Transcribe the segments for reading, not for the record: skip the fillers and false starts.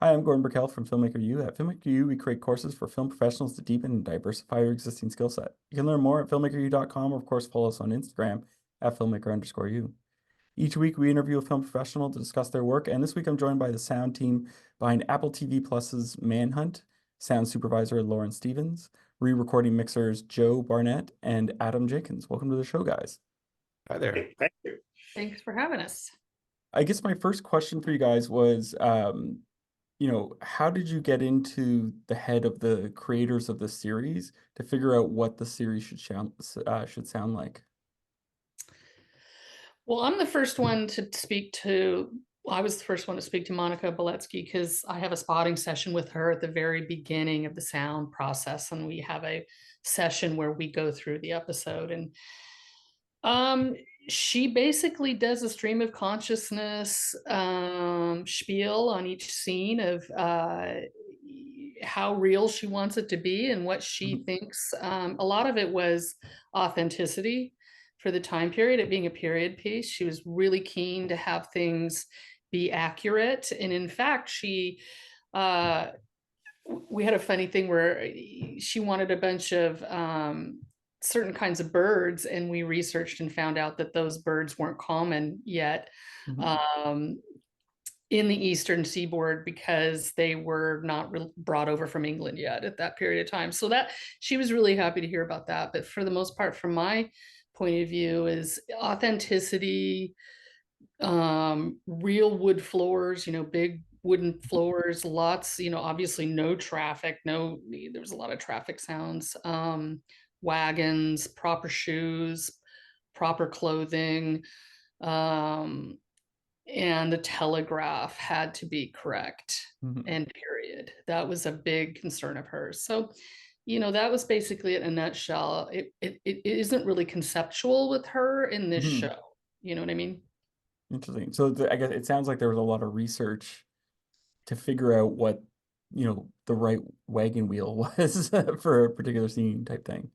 Hi, I'm Gordon Burkell from Filmmaker U. At Filmmaker U, we create courses for film professionals to deepen and diversify your existing skill set. You can learn more at filmmakeru.com or, of course, follow us on Instagram at filmmaker_u. Each week, we interview a film professional to discuss their work, and this week I'm joined by the sound team behind Apple TV Plus's Manhunt, Sound Supervisor Lauren Stephens, re-recording mixers Joe Barnett, and Adam Jenkins. Welcome to the show, guys. Hi there. Thank you. Thanks for having us. I guess my first question for you guys was, how did you get into the head of the creators of the series to figure out what the series should sound like? Well, I'm the first one to speak to, I was the first one to speak to Monica Beletsky because I have a spotting session with her at the very beginning of the sound process. And we have a session where we go through the episode. And she basically does a stream of consciousness spiel on each scene of how real she wants it to be and what she thinks. A lot of it was authenticity for the time period, it being a period piece. She was really keen to have things be accurate. And in fact, we had a funny thing where she wanted a bunch of certain kinds of birds, and we researched and found out that those birds weren't common yet in the Eastern Seaboard because they were not brought over from England yet at that period of time. So that she was really happy to hear about that. But for the most part, from my point of view, is authenticity, real wood floors, big wooden floors, lots, obviously no traffic, there was a lot of traffic sounds, wagons, proper shoes, proper clothing, and the telegraph had to be correct and period. That was a big concern of hers. So, that was basically it in a nutshell. It isn't really conceptual with her in this show. You know what I mean? Interesting. So I guess it sounds like there was a lot of research to figure out what, the right wagon wheel was for a particular scene type thing.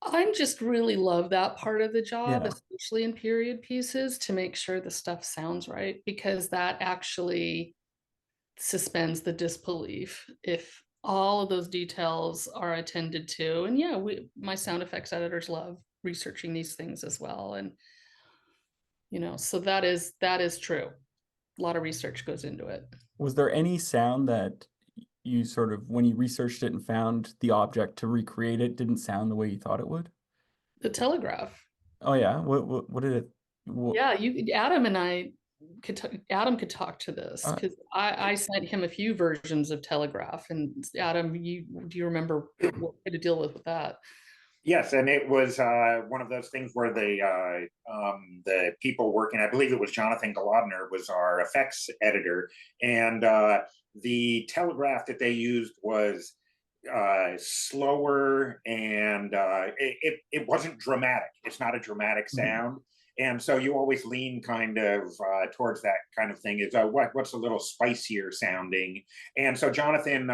I just really love that part of the job, Yeah. especially in period pieces, to make sure the stuff sounds right, because that actually suspends the disbelief if all of those details are attended to. And yeah, my sound effects editors love researching these things as well. And so that is true. A lot of research goes into it. Was there any sound that you sort of, when you researched it and found the object to recreate it, didn't sound the way you thought it would? The telegraph. Oh yeah. What did it? Yeah, Adam and I Adam could talk to this because I sent him a few versions of Telegraph. And Adam, do you remember what we had to deal with that? Yes, and it was one of those things where the people working, I believe it was Jonathan Golodner, was our effects editor, and the telegraph that they used was slower, and it wasn't dramatic. It's not a dramatic sound. And so you always lean kind of towards that kind of thing. Is what's a little spicier sounding? And so Jonathan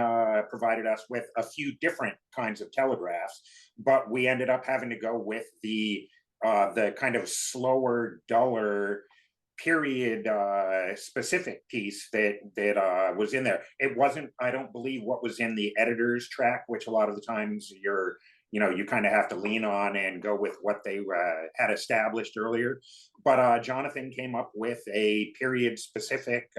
provided us with a few different kinds of telegraphs, but we ended up having to go with the kind of slower, duller period specific piece that was in there. It wasn't, I don't believe, what was in the editor's track, which a lot of the times you kind of have to lean on and go with what they had established earlier. But Jonathan came up with a period specific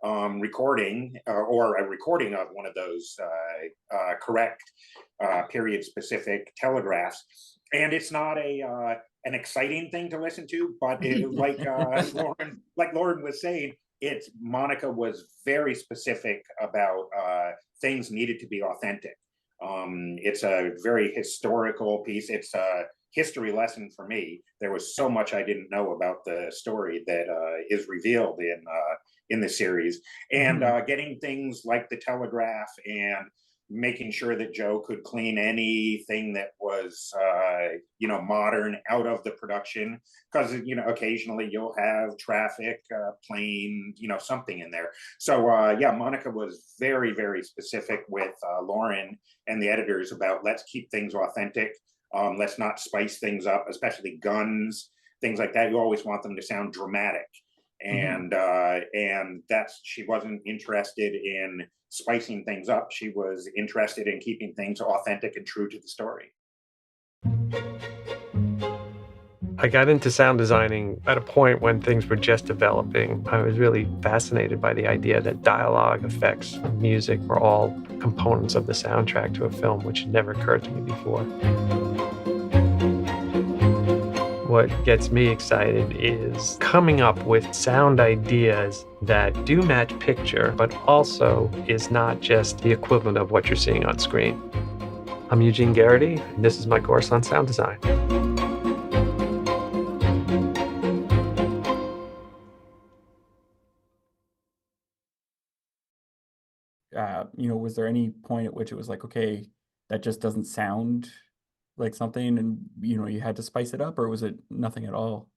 recording or a recording of one of those correct period specific telegraphs. And it's not an exciting thing to listen to, but like Lauren was saying, Monica was very specific about things needed to be authentic. It's a very historical piece. It's a history lesson for me. There was so much I didn't know about the story that is revealed in the series, and getting things like the telegraph and making sure that Joe could clean anything that was modern out of the production, because occasionally you'll have traffic, plane, something in there. So Monica was very, very specific with Lauren and the editors about, let's keep things authentic, let's not spice things up, especially guns, things like that. You always want them to sound dramatic. and that's, she wasn't interested in spicing things up. She was interested in keeping things authentic and true to the story. I got into sound designing at a point when things were just developing. I was really fascinated by the idea that dialogue, effects, and music were all components of the soundtrack to a film, which had never occurred to me before. What gets me excited is coming up with sound ideas that do match picture, but also is not just the equivalent of what you're seeing on screen. I'm Eugene Garrity, and this is my course on sound design. Was there any point at which it was like, okay, that just doesn't sound like something, and you had to spice it up, or was it nothing at all?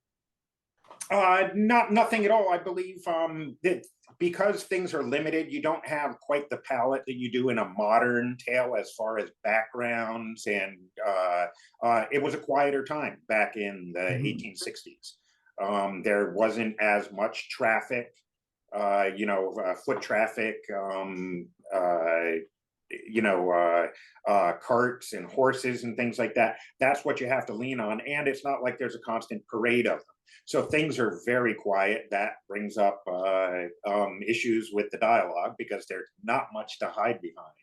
Nothing at all. I believe that because things are limited, you don't have quite the palette that you do in a modern tale as far as backgrounds, and it was a quieter time back in the 1860s. There wasn't as much traffic, foot traffic, carts and horses and things like that. That's what you have to lean on, and it's not like there's a constant parade of them. So things are very quiet. That brings up issues with the dialogue because there's not much to hide behind.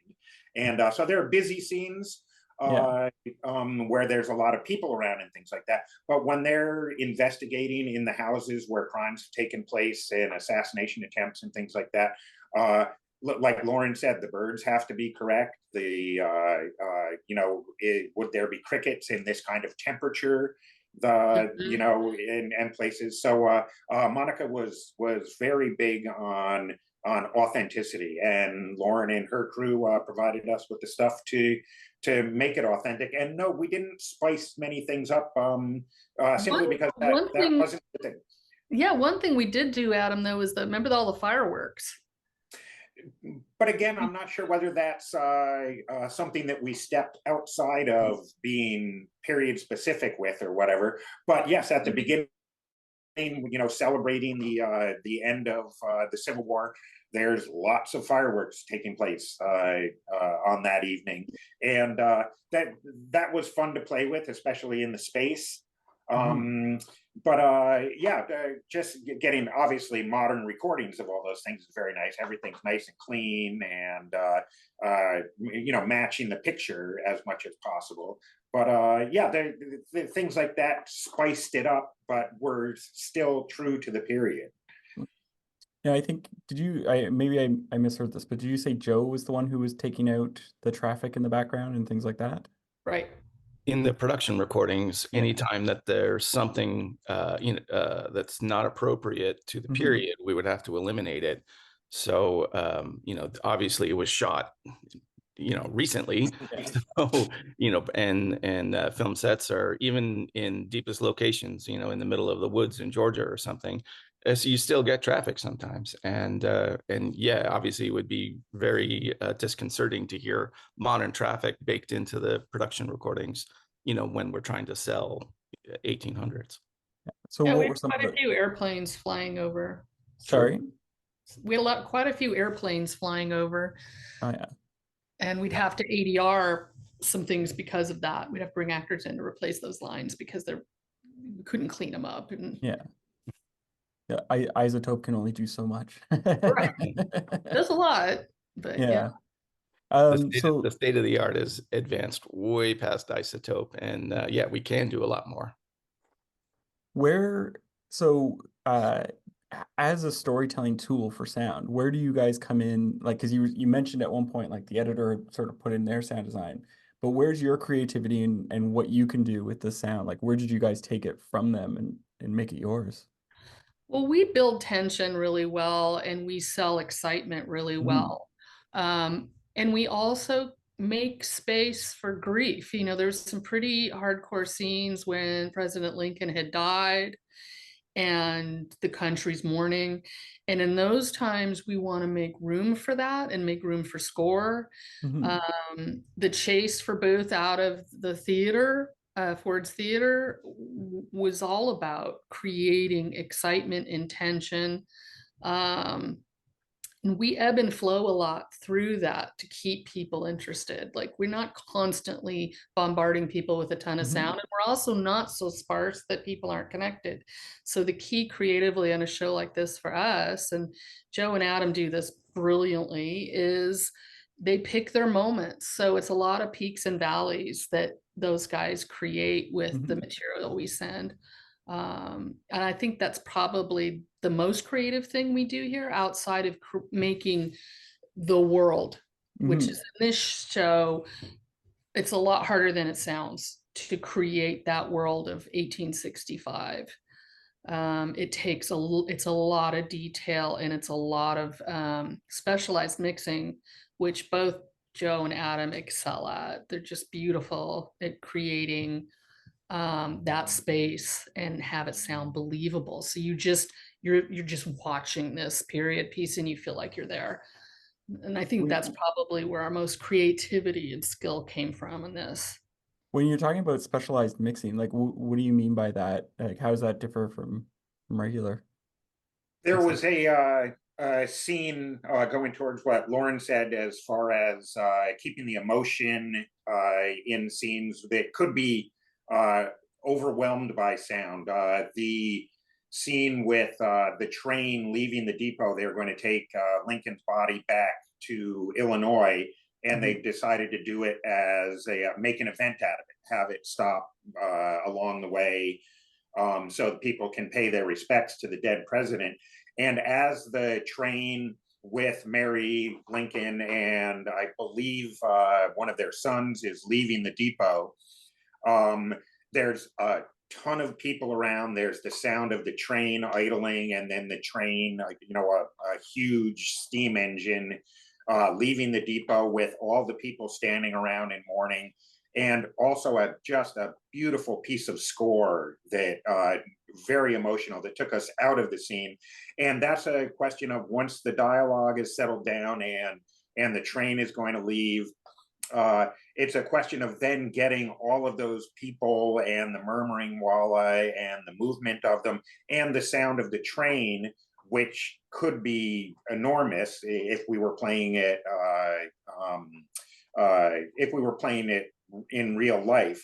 And so there are busy scenes where there's a lot of people around and things like that. But when they're investigating in the houses where crimes have taken place and assassination attempts and things like that, like Lauren said, the birds have to be correct. Would there be crickets in this kind of temperature? In places. So Monica was very big on authenticity, and Lauren and her crew provided us with the stuff to make it authentic. And no, we didn't spice many things up simply because that wasn't the thing. Yeah, one thing we did do, Adam, though, is remember all the fireworks. But again, I'm not sure whether that's something that we stepped outside of being period specific with or whatever. But yes, at the beginning, celebrating the end of the Civil War, there's lots of fireworks taking place on that evening, and that was fun to play with, especially in the space. Just getting obviously modern recordings of all those things is very nice. Everything's nice and clean, and matching the picture as much as possible. But the things like that spiced it up, but were still true to the period. Yeah, I think, I misheard this, but did you say Joe was the one who was taking out the traffic in the background and things like that? Right. In the production recordings, anytime that there's something that's not appropriate to the period, we would have to eliminate it. So obviously it was shot recently. So and film sets are even in deepest locations, in the middle of the woods in Georgia or something. So you still get traffic sometimes, and obviously it would be very disconcerting to hear modern traffic baked into the production recordings, when we're trying to sell 1800s. So we what had were some quite of a few airplanes flying over. Sorry? We had quite a few airplanes flying over. Oh yeah. And we'd have to ADR some things because of that. We'd have to bring actors in to replace those lines because we couldn't clean them up. And Isotope can only do so much. Right. There's a lot, but yeah. The state of the art is advanced way past isotope, and we can do a lot more. As a storytelling tool for sound, where do you guys come in? Like, because you mentioned at one point, like, the editor sort of put in their sound design, but where's your creativity and what you can do with the sound? Like, where did you guys take it from them and make it yours? Well, we build tension really well, and we sell excitement really well. And we also make space for grief. There's some pretty hardcore scenes when President Lincoln had died and the country's mourning. And in those times, we want to make room for that and make room for score. The chase for Booth out of the theater Ford's Theater was all about creating excitement and tension. And we ebb and flow a lot through that to keep people interested. Like, we're not constantly bombarding people with a ton of sound, and we're also not so sparse that people aren't connected. So the key creatively on a show like this for us, and Joe and Adam do this brilliantly, is they pick their moments. So it's a lot of peaks and valleys that those guys create with the material we send. And I think that's probably the most creative thing we do here, outside of making the world, which is in this show. It's a lot harder than it sounds to create that world of 1865. It takes it's a lot of detail, and it's a lot of specialized mixing, which both Joe and Adam excel at. They're just beautiful at creating that space and have it sound believable. So you're just watching this period piece and you feel like you're there. And I think that's probably where our most creativity and skill came from in this. When you're talking about specialized mixing, like what do you mean by that? Like, how does that differ from regular? There was a scene going towards what Lauren said, as far as keeping the emotion in scenes that could be overwhelmed by sound. The scene with the train leaving the depot, they were going to take Lincoln's body back to Illinois, and they decided to do it as make an event out of it, have it stop along the way, so that people can pay their respects to the dead president. And as the train with Mary, Lincoln, and I believe one of their sons is leaving the depot, there's a ton of people around. There's the sound of the train idling, and then the train, a huge steam engine leaving the depot with all the people standing around in mourning. And also just a beautiful piece of score that very emotional, that took us out of the scene. And that's a question of, once the dialogue is settled down and the train is going to leave, it's a question of then getting all of those people and the murmuring walleye and the movement of them and the sound of the train, which could be enormous if we were playing it in real life,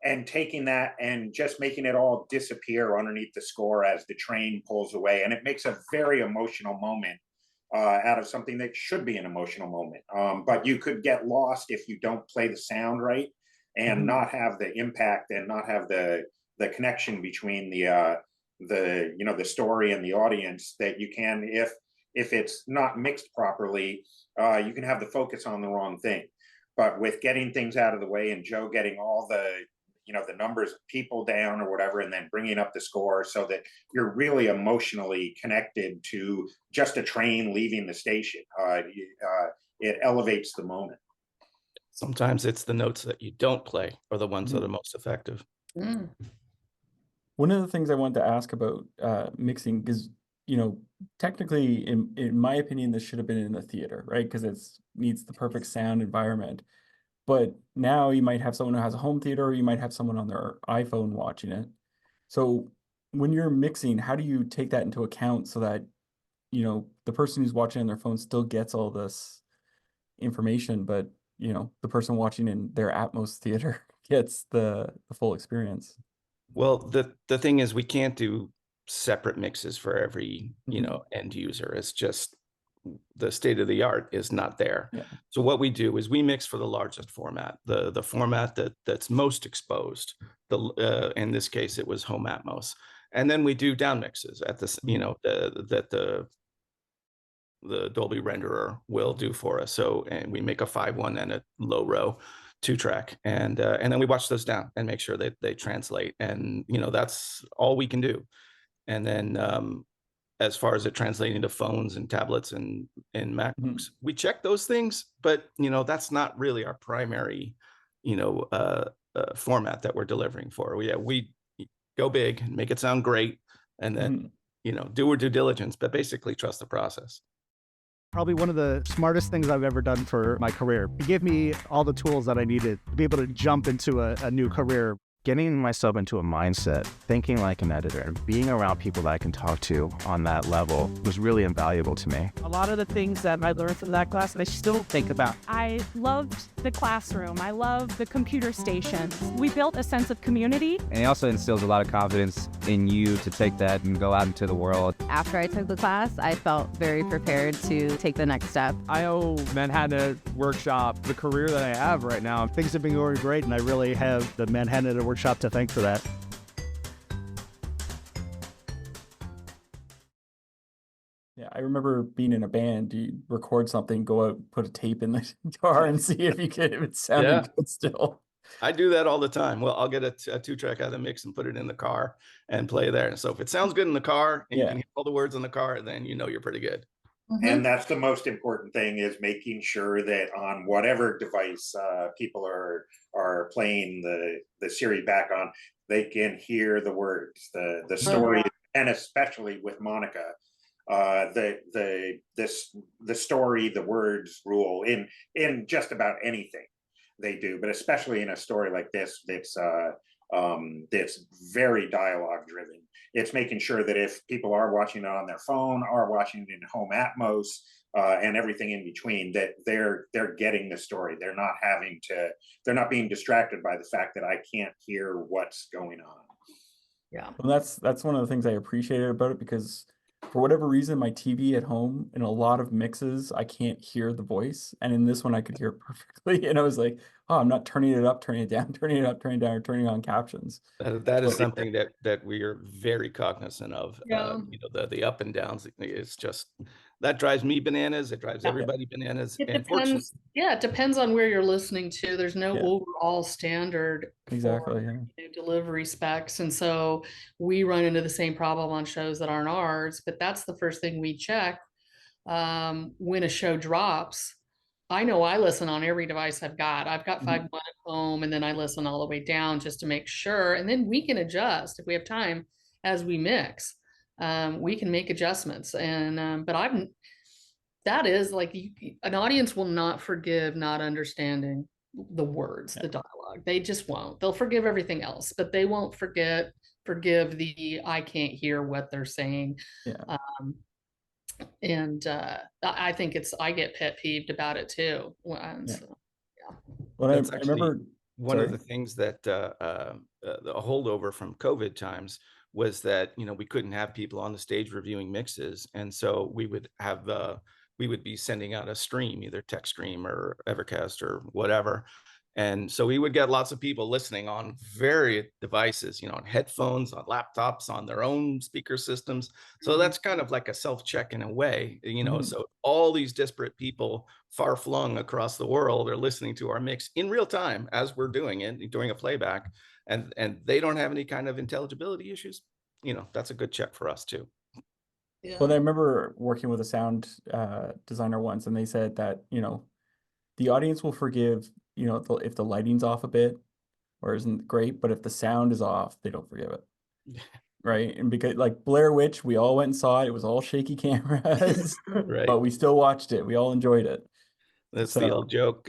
and taking that and just making it all disappear underneath the score as the train pulls away. And it makes a very emotional moment out of something that should be an emotional moment. But you could get lost if you don't play the sound right, and not have the impact, and not have the connection between the story and the audience that you can if it's not mixed properly. You can have the focus on the wrong thing. But with getting things out of the way, and Joe getting all the numbers of people down or whatever, and then bringing up the score so that you're really emotionally connected to just a train leaving the station, it elevates the moment. Sometimes it's the notes that you don't play are the ones that are most effective. One of the things I wanted to ask about mixing is, technically, in my opinion, this should have been in the theater, right? Because it needs the perfect sound environment. But now you might have someone who has a home theater, or you might have someone on their iPhone watching it. So when you're mixing, how do you take that into account so that, the person who's watching on their phone still gets all this information, but, the person watching in their Atmos theater gets the full experience? Well, the thing is, we can't do separate mixes for every, end user. It's just the state of the art is not there. Yeah. So what we do is we mix for the largest format, the format that's most exposed. In this case, it was home Atmos, and then we do down mixes at this, that the Dolby renderer will do for us. So, and we make a 5.1 and a low row 2-track, and then we watch those down and make sure that they translate, and that's all we can do. And then as far as it translating to phones and tablets and MacBooks, we check those things, but that's not really our primary format that we're delivering for. We go big and make it sound great, and then do our due diligence, but basically trust the process. Probably one of the smartest things I've ever done for my career. It gave me all the tools that I needed to be able to jump into a new career. Getting myself into a mindset, thinking like an editor, and being around people that I can talk to on that level was really invaluable to me. A lot of the things that I learned from that class, I still think about. I loved the classroom. I loved the computer stations. We built a sense of community. And it also instills a lot of confidence in you to take that and go out into the world. After I took the class, I felt very prepared to take the next step. I owe Manhattan Workshop the career that I have right now. Things have been going great, and I really have the Manhattan Workshop to thank for that. Yeah, I remember being in a band. You record something, go out, put a tape in the guitar, and see if it's sounding good still. I do that all the time. Well, I'll get a 2-track out of the mix and put it in the car and play there. So if it sounds good in the car and you can hear all the words in the car, then you know you're pretty good. And that's the most important thing, is making sure that on whatever device people are playing the series back on, they can hear the words, the story, and especially with Monica, the story, the words rule in just about anything they do, but especially in a story like this that's very dialogue driven. It's making sure that if people are watching it on their phone, are watching it in home Atmos, and everything in between, that they're getting the story. They're not being distracted by the fact that I can't hear what's going on. Yeah. Well, that's one of the things I appreciated about it, because for whatever reason, my TV at home, in a lot of mixes, I can't hear the voice. And in this one, I could hear it perfectly. And I was like, oh, I'm not turning it up, turning it down, turning it up, turning it down, or turning on captions. That is something that we are very cognizant of. Yeah. The up and downs. It's just, that drives me bananas. It drives everybody bananas. It depends. Yeah, it depends on where you're listening to. There's no overall standard Exactly. for delivery specs. And so we run into the same problem on shows that aren't ours, but that's the first thing we check when a show drops. I know I listen on every device I've got. I've got 5.1 at home, and then I listen all the way down just to make sure. And then we can adjust if we have time as we mix. We can make adjustments. And but that is like, an audience will not forgive not understanding the words, the dialogue. They just won't. They'll forgive everything else, but they won't forgive the I can't hear what they're saying. Yeah. And I think I get pet peeved about it too. So, Well, I remember one of the things that the holdover from COVID times was that, we couldn't have people on the stage reviewing mixes. And so we would have, we would be sending out a stream, either text stream or Evercast or whatever. And so we would get lots of people listening on various devices, on headphones, on laptops, on their own speaker systems. So that's kind of like a self-check in a way, so all these disparate people far flung across the world are listening to our mix in real time as we're doing it, doing a playback, and they don't have any kind of intelligibility issues. That's a good check for us too. yeah. Well, I remember working with a sound designer once, and they said that, the audience will forgive, if the lighting's off a bit or isn't great, but if the sound is off, they don't forgive it. Right. And because, like, Blair Witch, we all went and saw it. It was all shaky cameras, Right. but we still watched it. We all enjoyed it. That's the old joke.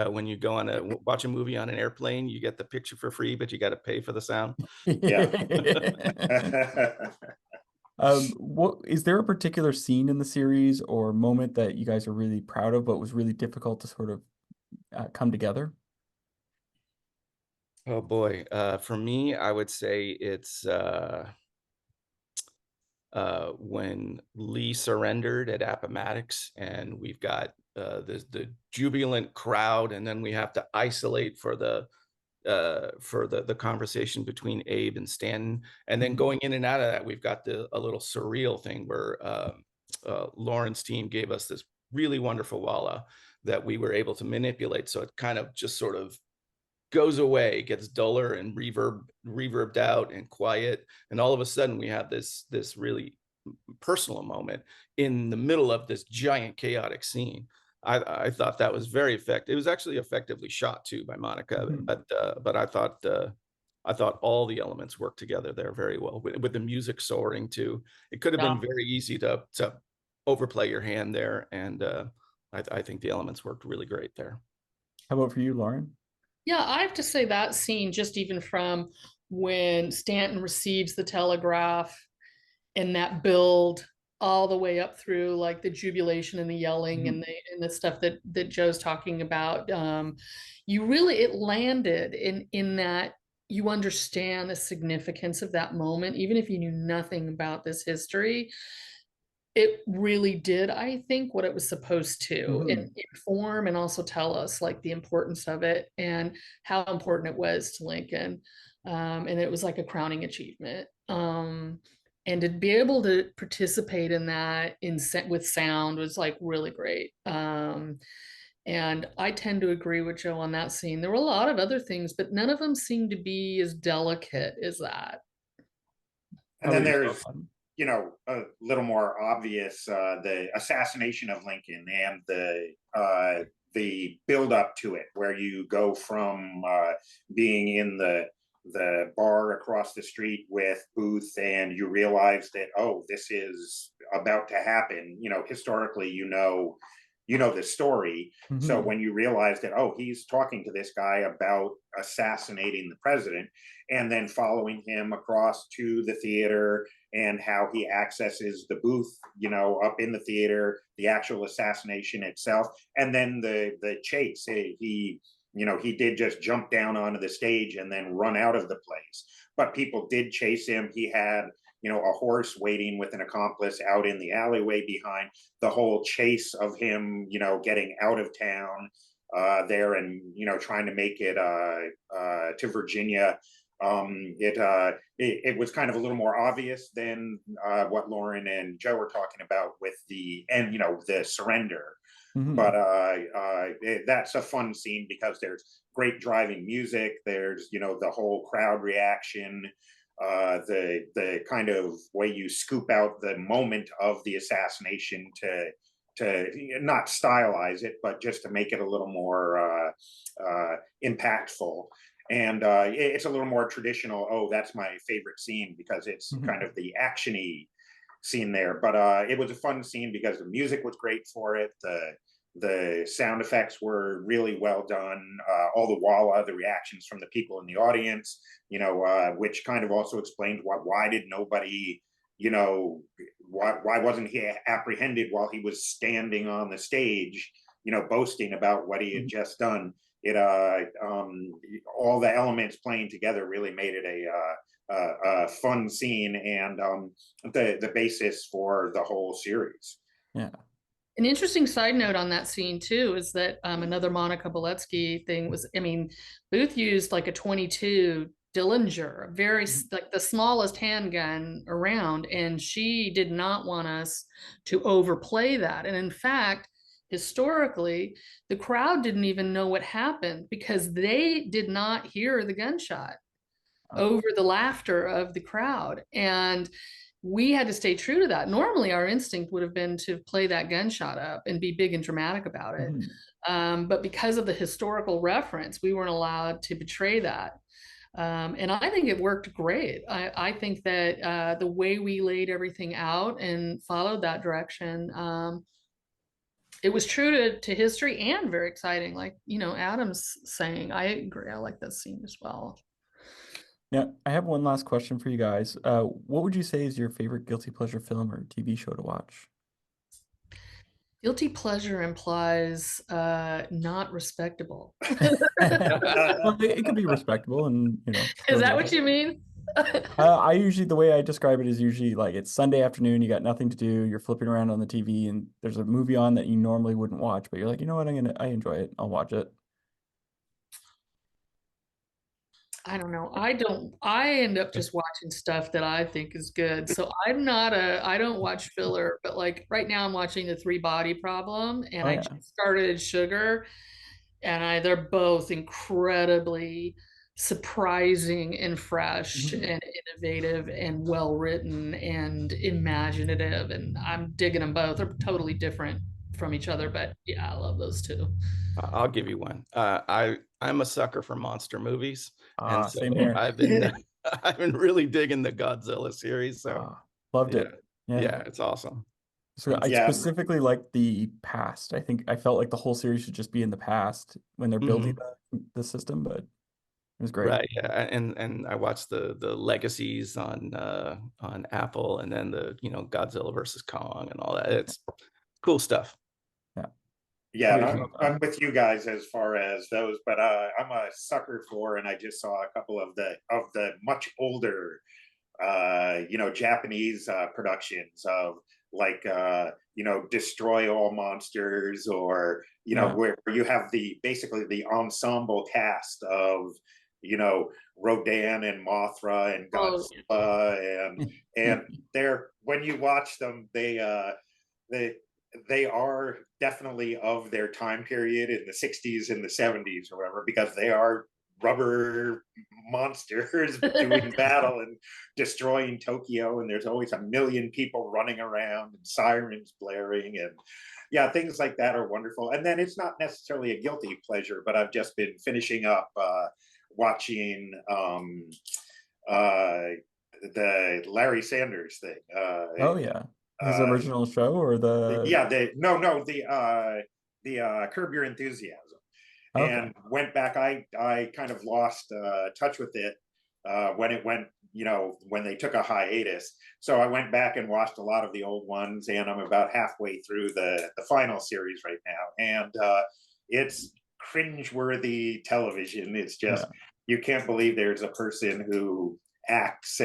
When you go watch a movie on an airplane, you get the picture for free, but you got to pay for the sound. Yeah. What is there a particular scene in the series or moment that you guys are really proud of, but was really difficult to sort of come together? Oh boy. For me, I would say it's when Lee surrendered at Appomattox, and we've got the jubilant crowd, and then we have to isolate for the conversation between Abe and Stanton, and then going in and out of that, we've got a little surreal thing where Lauren's team gave us this really wonderful walla that we were able to manipulate, so it kind of just sort of goes away, gets duller and reverbed out and quiet, and all of a sudden we have this really personal moment in the middle of this giant chaotic scene. I thought that was very effective. It was actually effectively shot too by Monica, but I thought all the elements worked together there very well with the music soaring too. It could have been very easy to overplay your hand there, and I think the elements worked really great there. How about for you, Lauren? Yeah, I have to say that scene, just even from when Stanton receives the telegraph and that build all the way up through like the jubilation and the yelling and the stuff that Joe's talking about. You really, it landed in that you understand the significance of that moment, even if you knew nothing about this history. It really did, I think, what it was supposed to inform and also tell us like the importance of it and how important it was to Lincoln. And it was like a crowning achievement. And to be able to participate in that with sound was like really great. And I tend to agree with Joe on that scene. There were a lot of other things, but none of them seemed to be as delicate as that. And then there's, you know, a little more obvious, the assassination of Lincoln and the build up to it, where you go from being in the bar across the street with Booth and you realize that, oh, this is about to happen. You know, historically, you know the story. So when you realize that, oh, he's talking to this guy about assassinating the president, and then following him across to the theater and how he accesses the booth, you know, up in the theater, the actual assassination itself, and then the chase. He did just jump down onto the stage and then run out of the place, but people did chase him. He had, you know, a horse waiting with an accomplice out in the alleyway behind. The whole chase of him, you know, getting out of town there and, you know, trying to make it to Virginia. It was kind of a little more obvious than what Lauren and Joe were talking about with the surrender. But that's a fun scene because there's great driving music. There's, you know, the whole crowd reaction, the kind of way you scoop out the moment of the assassination to not stylize it, but just to make it a little more impactful. And it's a little more traditional. Oh, that's my favorite scene because it's kind of the action-y scene there. But it was a fun scene because the music was great for it. The sound effects were really well done. All the walla, the reactions from the people in the audience, you know, which kind of also explained why did nobody, you know, why wasn't he apprehended while he was standing on the stage, you know, boasting about what he had just done. It all the elements playing together really made it a fun scene and the basis for the whole series. Yeah. An interesting side note on that scene too is that another Monica Beletsky thing was, I mean, Booth used like a 22 Dillinger, very like the smallest handgun around, and she did not want us to overplay that. And in fact, historically, the crowd didn't even know what happened because they did not hear the gunshot over the laughter of the crowd. And we had to stay true to that. Normally, our instinct would have been to play that gunshot up and be big and dramatic about it. But because of the historical reference, we weren't allowed to betray that. And I think it worked great. I think that the way we laid everything out and followed that direction, it was true to history and very exciting. Like, you know, Adam's saying, I agree. I like that scene as well. Yeah, I have one last question for you guys. What would you say is your favorite guilty pleasure film or TV show to watch? Guilty pleasure implies not respectable. Well, it could be respectable, and you know. Is that what you mean? I usually, the way I describe it is usually like it's Sunday afternoon, you got nothing to do, you're flipping around on the TV, and there's a movie on that you normally wouldn't watch, but you're like, you know what, I enjoy it, I'll watch it. I don't know. I end up just watching stuff that I think is good. So I don't watch filler, but like right now I'm watching The Three Body Problem and I just started Sugar, and they're both incredibly surprising and fresh and innovative and well written and imaginative, and I'm digging them both. They're totally different from each other, but yeah, I love those two. I'll give you one. I'm a sucker for monster movies, and so same here. I've been really digging the Godzilla series. So loved it. Yeah, it's awesome. So I specifically like the past. I think I felt like the whole series should just be in the past when they're building the system, but it was great. Right, yeah, and I watched the legacies on Apple, and then the Godzilla versus Kong and all that. It's cool stuff. Yeah, Okay, and I'm with you guys as far as those, but I'm a sucker for, and I just saw a couple of the much older, Japanese productions of like Destroy All Monsters, or where you have basically the ensemble cast of Rodan and Mothra and Godzilla, and they're, when you watch them, they are definitely of their time period in the 60s and the 70s or whatever, because they are rubber monsters doing battle and destroying Tokyo, and there's always a million people running around and sirens blaring, and yeah, things like that are wonderful. And then it's not necessarily a guilty pleasure, but I've just been finishing up watching the Larry Sanders thing. Oh yeah. His original show, or the Curb Your Enthusiasm, and went back. I kind of lost touch with it when it went, when they took a hiatus. So I went back and watched a lot of the old ones, and I'm about halfway through the final series right now, and it's cringeworthy television. It's just you can't believe there's a person who acts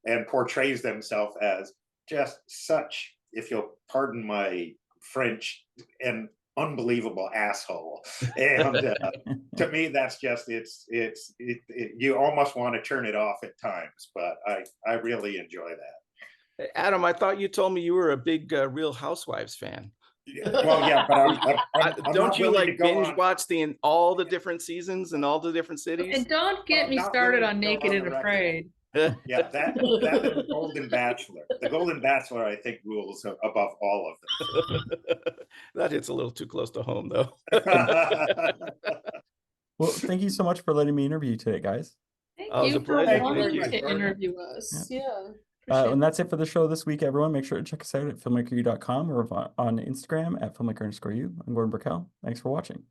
and portrays themselves as just such, if you'll pardon my French, an unbelievable asshole. And to me, that's just, you almost want to turn it off at times, but I really enjoy that. Adam, I thought you told me you were a big Real Housewives fan. Well, yeah, but I'm don't you like binge watch on all the different seasons in all the different cities? And don't get me started on Naked and Afraid. Yeah, that and the Golden Bachelor. The Golden Bachelor, I think, rules above all of them. That hits a little too close to home, though. Well, thank you so much for letting me interview you today, guys. Thank you for wanting to interview us. Yeah. And that's it for the show this week, everyone. Make sure to check us out at filmmakeru.com or on Instagram at filmmaker_you. I'm Gordon Burkell. Thanks for watching.